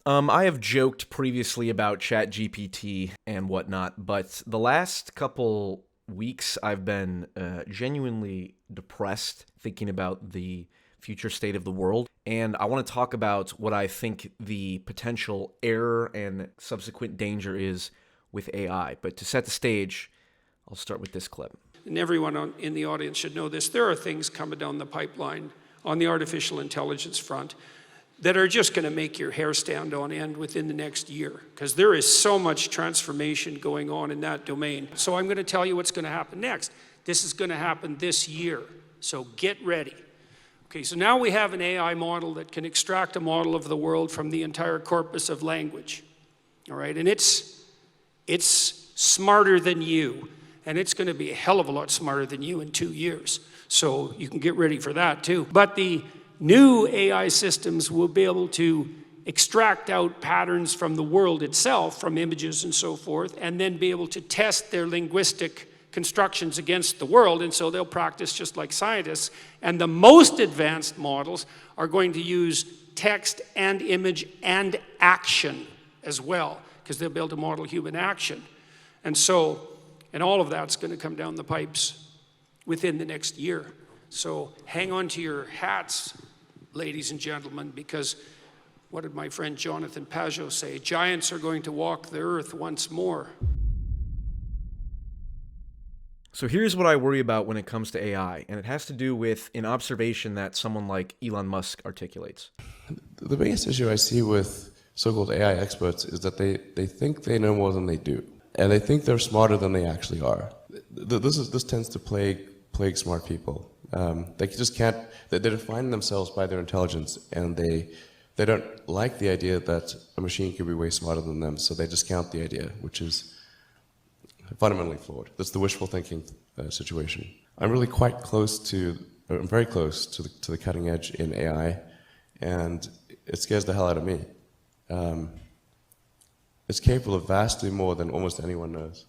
I have joked previously about ChatGPT and whatnot, but the last couple weeks I've been genuinely depressed thinking about the future state of the world. And I want to talk about what I think the potential error and subsequent danger is with AI. But to set the stage, I'll start with this clip. And everyone in the audience should know this. There are things coming down the pipeline on the artificial intelligence front that are just going to make your hair stand on end within the next year, because there is so much transformation going on in that domain. So I'm going to tell you what's going to happen next. This is going to happen this year, so get ready. Okay, so now we have an AI model that can extract a model of the world from the entire corpus of language. All right, and it's smarter than you, and it's going to be a hell of a lot smarter than you in 2 years. So you can get ready for that too. But the new AI systems will be able to extract out patterns from the world itself, from images and so forth, and then be able to test their linguistic constructions against the world, and so they'll practice just like scientists. And the most advanced models are going to use text and image and action as well, because they'll be able to model human action. And all of that's going to come down the pipes within the next year. So hang on to your hats, ladies and gentlemen, because what did my friend Jonathan Pajot say? Giants are going to walk the earth once more. So here's what I worry about when it comes to AI, and it has to do with an observation that someone like Elon Musk articulates. The biggest issue I see with so-called AI experts is that they think they know more than they do, and they think they're smarter than they actually are. This tends to plague smart people. They just can't. They define themselves by their intelligence, and they don't like the idea that a machine could be way smarter than them, so they discount the idea, which is fundamentally flawed. That's the wishful thinking situation. I'm very close to the cutting edge in AI, and it scares the hell out of me. It's capable of vastly more than almost anyone knows,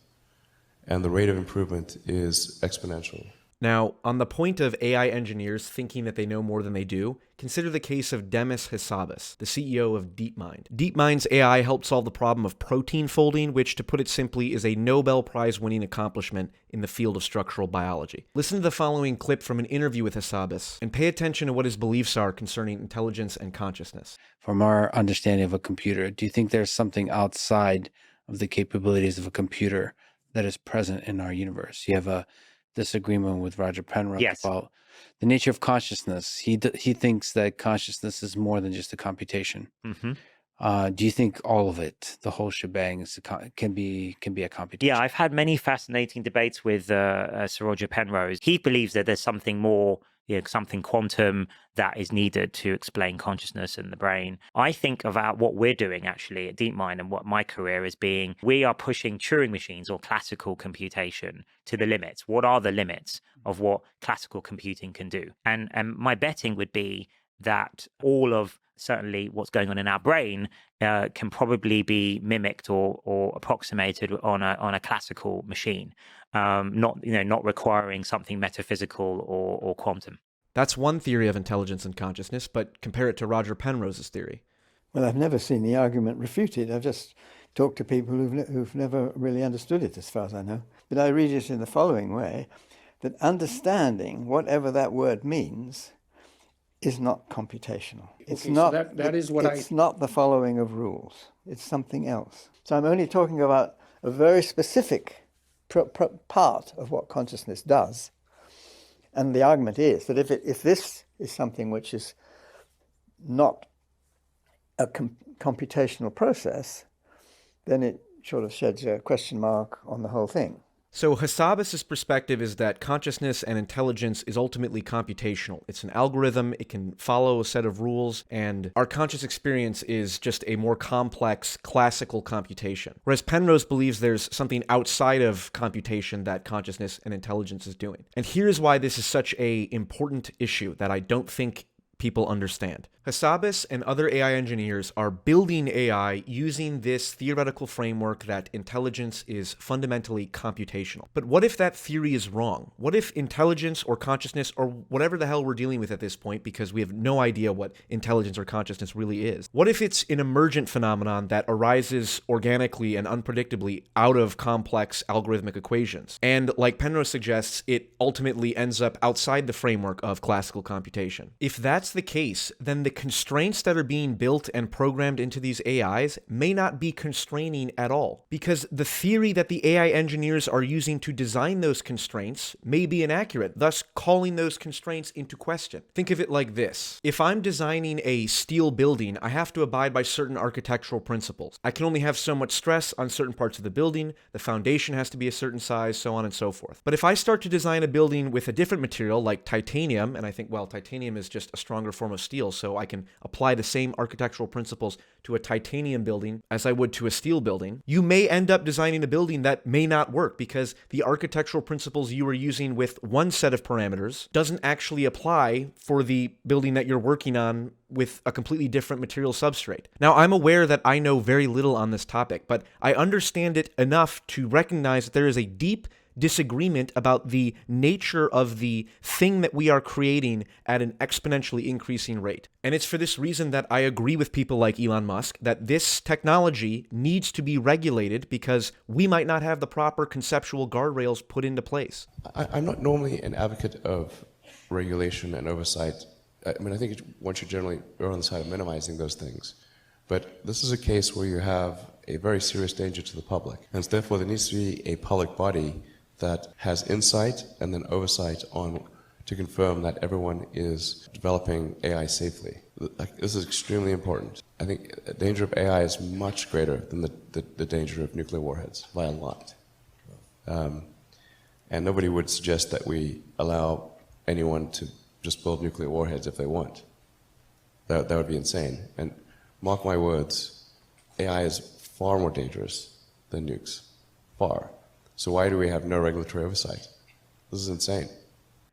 and the rate of improvement is exponential. Now, on the point of AI engineers thinking that they know more than they do, consider the case of Demis Hassabis, the CEO of DeepMind. DeepMind's AI helped solve the problem of protein folding, which, to put it simply, is a Nobel Prize-winning accomplishment in the field of structural biology. Listen to the following clip from an interview with Hassabis, and pay attention to what his beliefs are concerning intelligence and consciousness. From our understanding of a computer, do you think there's something outside of the capabilities of a computer that is present in our universe? You have a disagreement with Roger Penrose about the nature of consciousness. He thinks that consciousness is more than just a computation. Do you think all of it, the whole shebang, can be a computation? Yeah, I've had many fascinating debates with Sir Roger Penrose. He believes that there's something more, something quantum that is needed to explain consciousness and the brain. I think about what we're doing actually at DeepMind, and what my career is being. We are pushing Turing machines or classical computation to the limits. What are the limits of what classical computing can do? And my betting would be that all of certainly what's going on in our brain can probably be mimicked or approximated on a classical machine, not requiring something metaphysical or quantum. That's one theory of intelligence and consciousness, but compare it to Roger Penrose's theory. Well, I've never seen the argument refuted. I've just talked to people who've never really understood it, as far as I know. But I read it in the following way, that understanding, whatever that word means, is not computational. It's not. So that is what it's not the following of rules. It's something else. So I'm only talking about a very specific part of what consciousness does. And the argument is that if this is something which is not a computational process, then it sort of sheds a question mark on the whole thing. So Hassabis' perspective is that consciousness and intelligence is ultimately computational. It's an algorithm, it can follow a set of rules, and our conscious experience is just a more complex, classical computation. Whereas Penrose believes there's something outside of computation that consciousness and intelligence is doing. And here's why this is such an important issue that I don't think people understand. Hassabis and other AI engineers are building AI using this theoretical framework that intelligence is fundamentally computational. But what if that theory is wrong? What if intelligence or consciousness or whatever the hell we're dealing with at this point, because we have no idea what intelligence or consciousness really is, what if it's an emergent phenomenon that arises organically and unpredictably out of complex algorithmic equations? And like Penrose suggests, it ultimately ends up outside the framework of classical computation. If that's the case, then the constraints that are being built and programmed into these AIs may not be constraining at all, because the theory that the AI engineers are using to design those constraints may be inaccurate, thus calling those constraints into question. Think of it like this. If I'm designing a steel building, I have to abide by certain architectural principles. I can only have so much stress on certain parts of the building, the foundation has to be a certain size, so on and so forth. But if I start to design a building with a different material like titanium, and I think, well, titanium is just a stronger form of steel, so I can apply the same architectural principles to a titanium building as I would to a steel building, you may end up designing a building that may not work because the architectural principles you were using with one set of parameters doesn't actually apply for the building that you're working on with a completely different material substrate. Now, I'm aware that I know very little on this topic, but I understand it enough to recognize that there is a deep disagreement about the nature of the thing that we are creating at an exponentially increasing rate. And it's for this reason that I agree with people like Elon Musk that this technology needs to be regulated because we might not have the proper conceptual guardrails put into place. I'm not normally an advocate of regulation and oversight. I mean, I think one should generally err on the side of minimizing those things. But this is a case where you have a very serious danger to the public. And therefore, there needs to be a public body that has insight and then oversight on to confirm that everyone is developing AI safely. This is extremely important. I think the danger of AI is much greater than the danger of nuclear warheads by a lot. And nobody would suggest that we allow anyone to just build nuclear warheads if they want. That would be insane. And mark my words, AI is far more dangerous than nukes. Far. So why do we have no regulatory oversight? This is insane.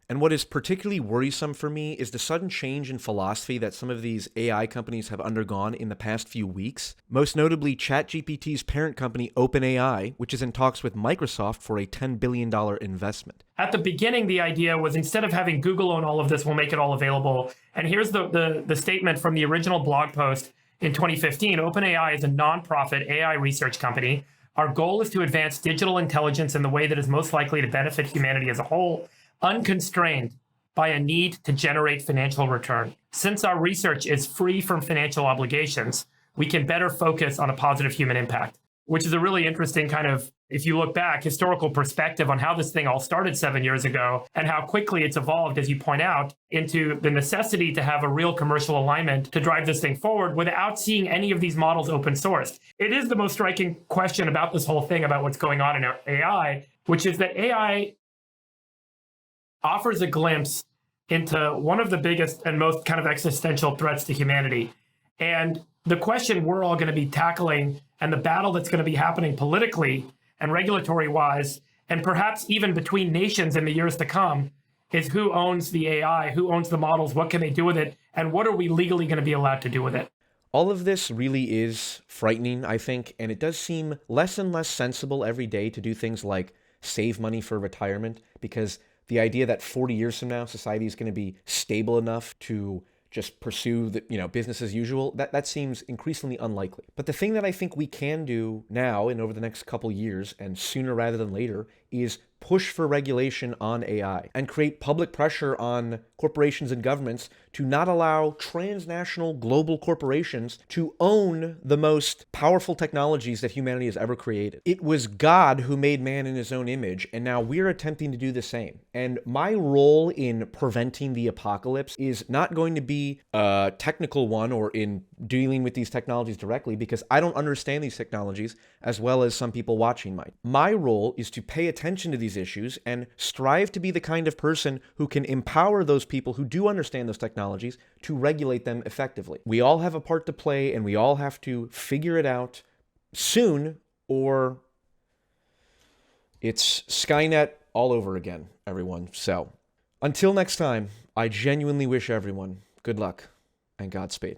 And what is particularly worrisome for me is the sudden change in philosophy that some of these AI companies have undergone in the past few weeks. Most notably, ChatGPT's parent company, OpenAI, which is in talks with Microsoft for a $10 billion investment. At the beginning, the idea was instead of having Google own all of this, we'll make it all available. And here's the statement from the original blog post in 2015. OpenAI is a nonprofit AI research company. Our goal is to advance digital intelligence in the way that is most likely to benefit humanity as a whole, unconstrained by a need to generate financial return. Since our research is free from financial obligations, we can better focus on a positive human impact, which is a really interesting kind of, if you look back, historical perspective on how this thing all started 7 years ago and how quickly it's evolved, as you point out, into the necessity to have a real commercial alignment to drive this thing forward without seeing any of these models open sourced. It is the most striking question about this whole thing about what's going on in AI, which is that AI offers a glimpse into one of the biggest and most kind of existential threats to humanity. And the question we're all going to be tackling and the battle that's going to be happening politically and regulatory-wise, and perhaps even between nations in the years to come, is who owns the AI, who owns the models, what can they do with it, and what are we legally going to be allowed to do with it? All of this really is frightening, I think, and it does seem less and less sensible every day to do things like save money for retirement, because the idea that 40 years from now, society is going to be stable enough to just pursue the, business as usual, that seems increasingly unlikely. But the thing that I think we can do now and over the next couple years, and sooner rather than later, is push for regulation on AI and create public pressure on corporations and governments to not allow transnational global corporations to own the most powerful technologies that humanity has ever created. It was God who made man in his own image, and now we're attempting to do the same. And my role in preventing the apocalypse is not going to be a technical one or in dealing with these technologies directly, because I don't understand these technologies as well as some people watching might. My role is to pay attention to these issues and strive to be the kind of person who can empower those people who do understand those technologies to regulate them effectively. We all have a part to play, and we all have to figure it out soon, or it's Skynet all over again, everyone. So until next time, I genuinely wish everyone Good luck and Godspeed.